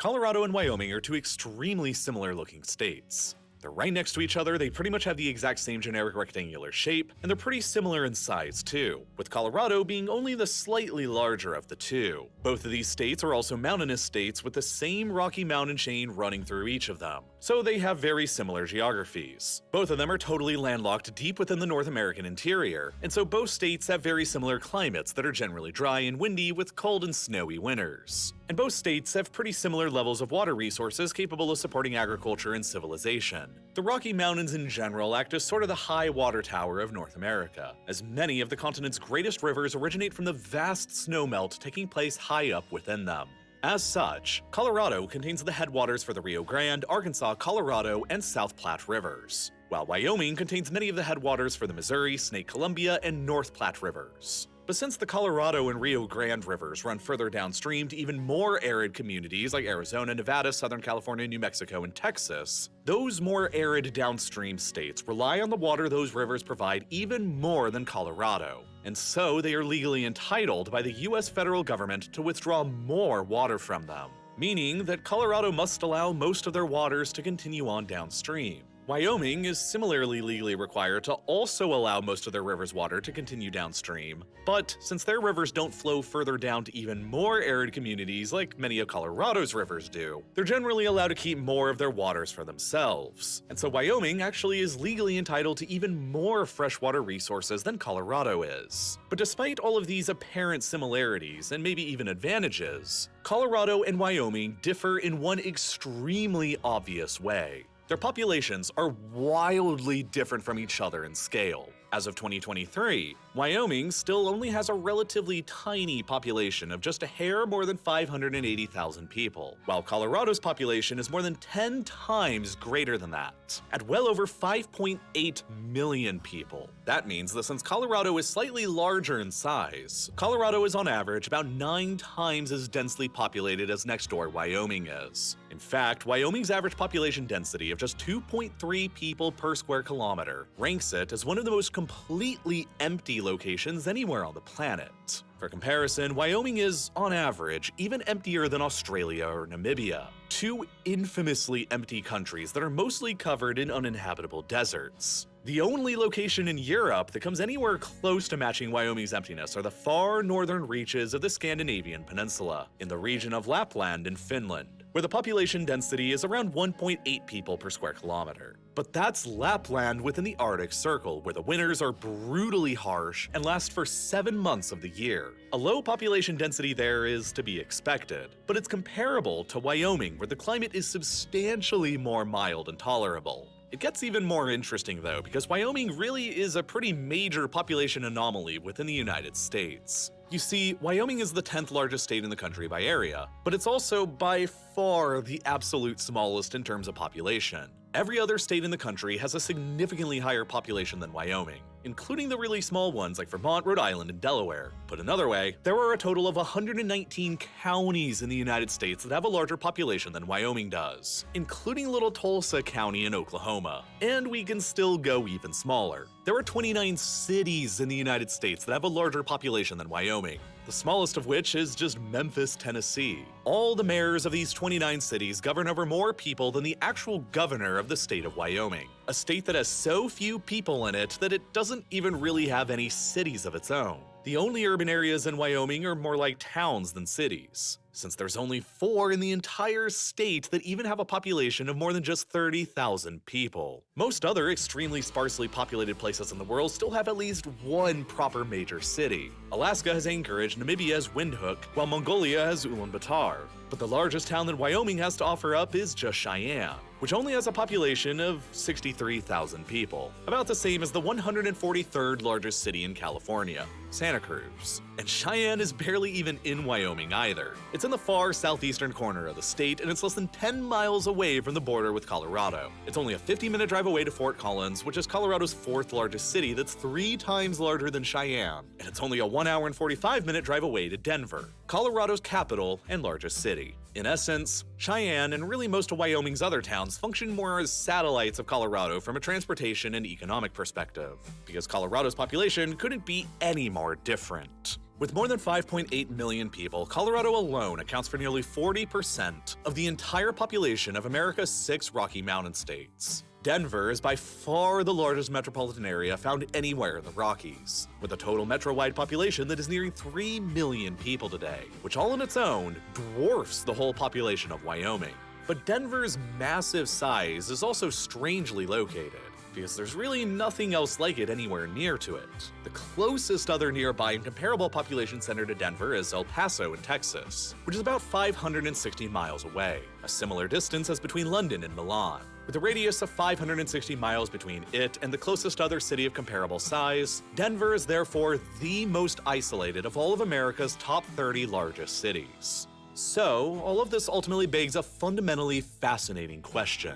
Colorado and Wyoming are two extremely similar-looking states. They're right next to each other, they pretty much have the exact same generic rectangular shape, and they're pretty similar in size too, with Colorado being only the slightly larger of the two. Both of these states are also mountainous states with the same Rocky Mountain chain running through each of them, so they have very similar geographies. Both of them are totally landlocked deep within the North American interior, and so both states have very similar climates that are generally dry and windy with cold and snowy winters. And both states have pretty similar levels of water resources capable of supporting agriculture and civilization. The Rocky Mountains in general act as sort of the high water tower of North America, as many of the continent's greatest rivers originate from the vast snowmelt taking place high up within them. As such, Colorado contains the headwaters for the Rio Grande, Arkansas, Colorado, and South Platte rivers, while Wyoming contains many of the headwaters for the Missouri, Snake Columbia, and North Platte rivers. But since the Colorado and Rio Grande rivers run further downstream to even more arid communities like Arizona, Nevada, Southern California, New Mexico, and Texas, those more arid downstream states rely on the water those rivers provide even more than Colorado. And so they are legally entitled by the US federal government to withdraw more water from them, meaning that Colorado must allow most of their waters to continue on downstream. Wyoming is similarly legally required to also allow most of their rivers' water to continue downstream, but since their rivers don't flow further down to even more arid communities like many of Colorado's rivers do, they're generally allowed to keep more of their waters for themselves. And so Wyoming actually is legally entitled to even more freshwater resources than Colorado is. But despite all of these apparent similarities, and maybe even advantages, Colorado and Wyoming differ in one extremely obvious way. Their populations are wildly different from each other in scale. As of 2023, Wyoming still only has a relatively tiny population of just a hair more than 580,000 people, while Colorado's population is more than 10 times greater than that, at well over 5.8 million people. That means that since Colorado is slightly larger in size, Colorado is on average about 9 times as densely populated as next door Wyoming is. In fact, Wyoming's average population density of just 2.3 people per square kilometer ranks it as one of the most completely empty locations anywhere on the planet. For comparison, Wyoming is, on average, even emptier than Australia or Namibia, two infamously empty countries that are mostly covered in uninhabitable deserts. The only location in Europe that comes anywhere close to matching Wyoming's emptiness are the far northern reaches of the Scandinavian peninsula, in the region of Lapland in Finland, where the population density is around 1.8 people per square kilometer. But that's Lapland within the Arctic Circle, where the winters are brutally harsh and last for 7 months of the year. A low population density there is to be expected, but it's comparable to Wyoming, where the climate is substantially more mild and tolerable. It gets even more interesting though, because Wyoming really is a pretty major population anomaly within the United States. You see, Wyoming is the 10th largest state in the country by area, but it's also by far the absolute smallest in terms of population. Every other state in the country has a significantly higher population than Wyoming, including the really small ones like Vermont, Rhode Island, and Delaware. Put another way, there are a total of 119 counties in the United States that have a larger population than Wyoming does, including little Tulsa County in Oklahoma. And we can still go even smaller. There are 29 cities in the United States that have a larger population than Wyoming, the smallest of which is just Memphis, Tennessee. All the mayors of these 29 cities govern over more people than the actual governor of the state of Wyoming, a state that has so few people in it that it doesn't even really have any cities of its own. The only urban areas in Wyoming are more like towns than cities, since there's only 4 in the entire state that even have a population of more than just 30,000 people. Most other extremely sparsely populated places in the world still have at least one proper major city. Alaska has Anchorage, Namibia has Windhoek, while Mongolia has Ulaanbaatar. But the largest town that Wyoming has to offer up is just Cheyenne, which only has a population of 63,000 people, about the same as the 143rd largest city in California, Santa Cruz. And Cheyenne is barely even in Wyoming either. It's in the far southeastern corner of the state, and it's less than 10 miles away from the border with Colorado. It's only a 50-minute drive away to Fort Collins, which is Colorado's 4th largest city that's 3 times larger than Cheyenne, and it's only a 1 hour and 45-minute drive away to Denver, Colorado's capital and largest city. In essence, Cheyenne and really most of Wyoming's other towns function more as satellites of Colorado from a transportation and economic perspective, because Colorado's population couldn't be any more different. With more than 5.8 million people, Colorado alone accounts for nearly 40% of the entire population of America's 6 Rocky Mountain states. Denver is by far the largest metropolitan area found anywhere in the Rockies, with a total metro-wide population that is nearing 3 million people today, which all on its own dwarfs the whole population of Wyoming. But Denver's massive size is also strangely located, because there's really nothing else like it anywhere near to it. The closest other nearby and comparable population center to Denver is El Paso in Texas, which is about 560 miles away, a similar distance as between London and Milan. With a radius of 560 miles between it and the closest other city of comparable size, Denver is therefore the most isolated of all of America's top 30 largest cities. So, all of this ultimately begs a fundamentally fascinating question.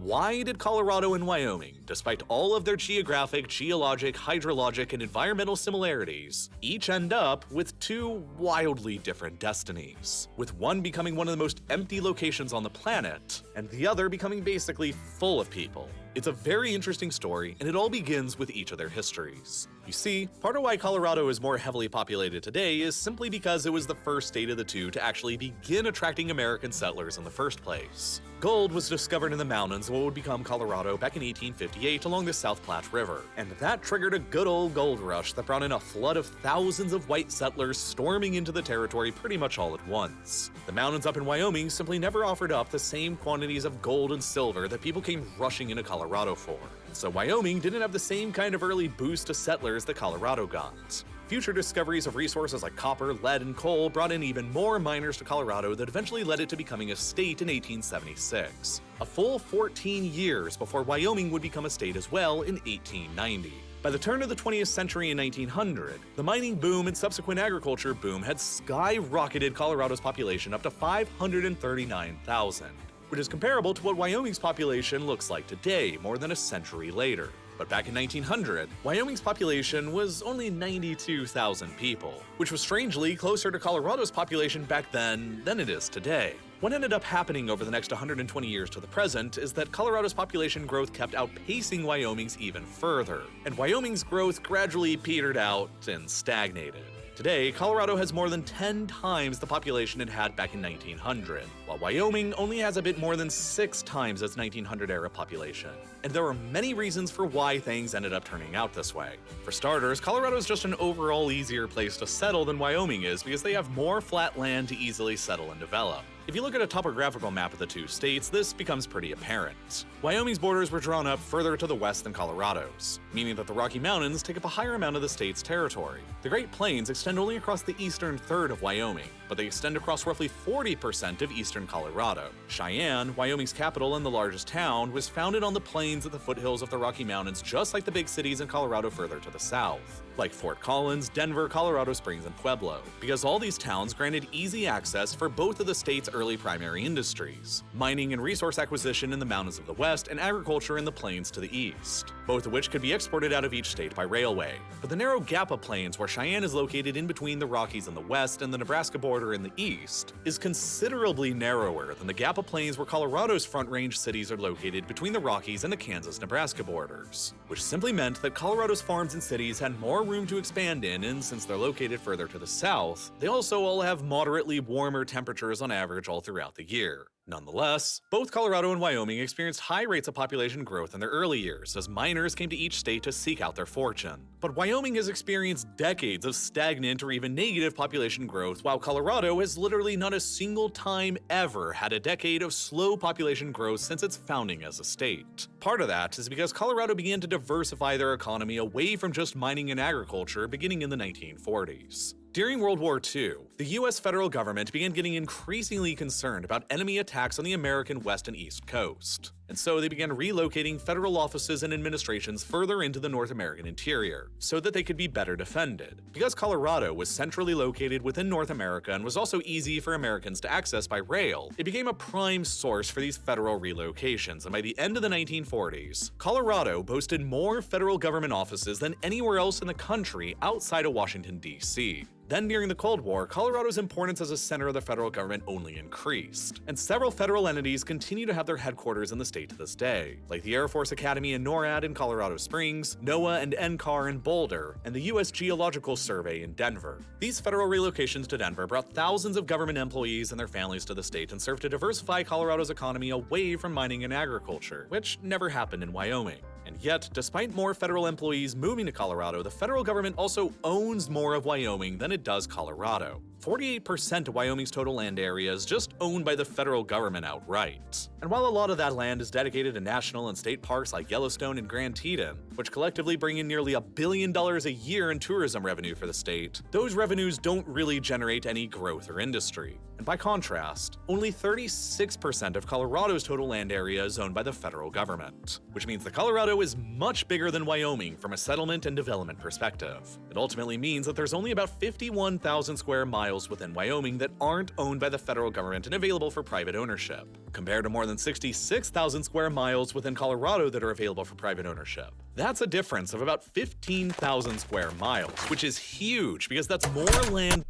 Why did Colorado and Wyoming, despite all of their geographic, geologic, hydrologic, and environmental similarities, each end up with 2 wildly different destinies, with one becoming one of the most empty locations on the planet, and the other becoming basically full of people? It's a very interesting story, and it all begins with each of their histories. You see, part of why Colorado is more heavily populated today is simply because it was the first state of the 2 to actually begin attracting American settlers in the first place. Gold was discovered in the mountains of what would become Colorado back in 1858 along the South Platte River, and that triggered a good old gold rush that brought in a flood of thousands of white settlers storming into the territory pretty much all at once. The mountains up in Wyoming simply never offered up the same quantities of gold and silver that people came rushing into Colorado for, so Wyoming didn't have the same kind of early boost to settlers that Colorado got. Future discoveries of resources like copper, lead, and coal brought in even more miners to Colorado that eventually led it to becoming a state in 1876, a full 14 years before Wyoming would become a state as well in 1890. By the turn of the 20th century in 1900, the mining boom and subsequent agriculture boom had skyrocketed Colorado's population up to 539,000, which is comparable to what Wyoming's population looks like today, more than a century later. But back in 1900, Wyoming's population was only 92,000 people, which was strangely closer to Colorado's population back then than it is today. What ended up happening over the next 120 years to the present is that Colorado's population growth kept outpacing Wyoming's even further, and Wyoming's growth gradually petered out and stagnated. Today, Colorado has more than 10 times the population it had back in 1900, while Wyoming only has a bit more than 6 times its 1900-era population. And there are many reasons for why things ended up turning out this way. For starters, Colorado is just an overall easier place to settle than Wyoming is because they have more flat land to easily settle and develop. If you look at a topographical map of the 2 states, this becomes pretty apparent. Wyoming's borders were drawn up further to the west than Colorado's, meaning that the Rocky Mountains take up a higher amount of the state's territory. The Great Plains extend only across the eastern third of Wyoming, but they extend across roughly 40% of eastern Colorado. Cheyenne, Wyoming's capital and the largest town, was founded on the plains at the foothills of the Rocky Mountains, just like the big cities in Colorado further to the south, like Fort Collins, Denver, Colorado Springs, and Pueblo, because all these towns granted easy access for both of the state's early primary industries, mining and resource acquisition in the mountains of the west and agriculture in the plains to the east, both of which could be exported out of each state by railway. But the narrow gap of plains where Cheyenne is located in between the Rockies in the west and the Nebraska border in the east is considerably narrower than the gap of plains where Colorado's Front Range cities are located between the Rockies and the Kansas-Nebraska borders, which simply meant that Colorado's farms and cities had more room to expand in, and since they're located further to the south, they also all have moderately warmer temperatures on average all throughout the year. Nonetheless, both Colorado and Wyoming experienced high rates of population growth in their early years as miners came to each state to seek out their fortune. But Wyoming has experienced decades of stagnant or even negative population growth, while Colorado has literally not a single time ever had a decade of slow population growth since its founding as a state. Part of that is because Colorado began to diversify their economy away from just mining and agriculture beginning in the 1940s. During World War II, the US federal government began getting increasingly concerned about enemy attacks on the American west and east coast, and so they began relocating federal offices and administrations further into the North American interior, so that they could be better defended. Because Colorado was centrally located within North America and was also easy for Americans to access by rail, it became a prime source for these federal relocations, and by the end of the 1940s, Colorado boasted more federal government offices than anywhere else in the country outside of Washington, D.C. Then during the Cold War, Colorado's importance as a center of the federal government only increased, and several federal entities continue to have their headquarters in the state state to this day, like the Air Force Academy and NORAD in Colorado Springs, NOAA and NCAR in Boulder, and the U.S. Geological Survey in Denver. These federal relocations to Denver brought thousands of government employees and their families to the state and served to diversify Colorado's economy away from mining and agriculture, which never happened in Wyoming. And yet, despite more federal employees moving to Colorado, the federal government also owns more of Wyoming than it does Colorado. 48% of Wyoming's total land area is just owned by the federal government outright. And while a lot of that land is dedicated to national and state parks like Yellowstone and Grand Teton, which collectively bring in nearly $1 billion a year in tourism revenue for the state, those revenues don't really generate any growth or industry. And by contrast, only 36% of Colorado's total land area is owned by the federal government, which means that Colorado is much bigger than Wyoming from a settlement and development perspective. It ultimately means that there's only about 51,000 square miles within Wyoming that aren't owned by the federal government and available for private ownership, compared to more than 66,000 square miles within Colorado that are available for private ownership. That's a difference of about 15,000 square miles, which is huge because that's more land